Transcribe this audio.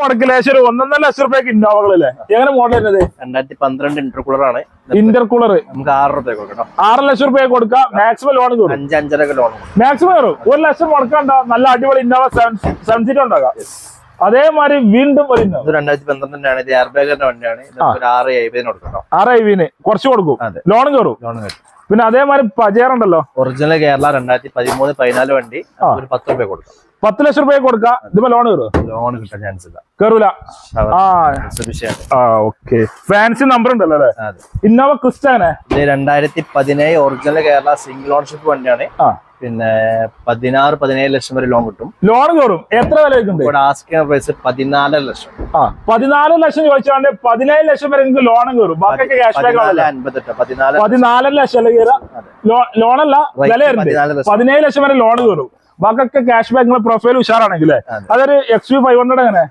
മുടക്കിൽ ഏകദേശം ഒരു 1.5 ലക്ഷം രൂപയ്ക്ക് ഇന്നോവകളല്ലേ? എങ്ങനെ മോഡൽ വരുന്നത്? 2012 ഇന്റർകൂളർ ആണ്. ഇന്റർകൂളർ നമുക്ക് 6 രൂപ കൊടുക്കാം. 6 ലക്ഷം രൂപ കൊടുക്കാം. മാക്സിമം ലോൺ കയറും. 5-5.5 ലോൺ മാക്സിമം കയറും. 1 ലക്ഷം മുടക്കണ്ട. നല്ല അടിപൊളി ഇന്നോവ 7 സീറ്റ് ഉണ്ടാകാം. അതേമാതിരി വീണ്ടും ഒരു 2012 ആണ്. ഇത് എയർ ബാഗിന്റെ വണ്ടിയാണ്. 670 കൊടുക്കാം. 670 കുറച്ച് കൊടുക്കും. ലോൺ കയറും. പിന്നെ അതേമാതിരി പജേർ ഉണ്ടല്ലോ, ഒറിജിനൽ കേരള 2013-14 വണ്ടി. ഒരു 10 രൂപ കൊടുക്കാം. 10 ലക്ഷം രൂപ കൊടുക്കാം. ഇതിപ്പോ ലോൺ കയറും? ലോൺ കിട്ടാൻ ചാൻസ് ഇല്ല, കയറൂല. ഓക്കെ. ഫാൻസി നമ്പർ ഉണ്ടല്ലോ അല്ലെ? Innova Crysta 2017 original Kerala single ownership വണ്ടിയാണ്. പിന്നെ 16-17 ലക്ഷം വരെ ലോൺ കിട്ടും. ലോൺ കയറും. എത്ര വില വെക്കുന്നുണ്ട്? ആസ്കിംഗ് പ്രൈസ് 14 ലക്ഷം. 14 ലക്ഷം ചോദിച്ചാണ്ട് 17 ലക്ഷം വരെ നിങ്ങൾക്ക് ലോൺ കയറും. ബാക്കിയൊക്കെ ക്യാഷ് ബാക്ക് 14 ലക്ഷം അല്ലേ കയറാ? ലോണല്ല, വില 17 ലക്ഷം വരെ ലോൺ കയറും. ബാക്കിയൊക്കെ ക്യാഷ് ബാക്ക്. നിങ്ങളെ പ്രൊഫൈൽ ഉഷാറാണെങ്കിൽ അതൊരു XV500 എങ്ങനെ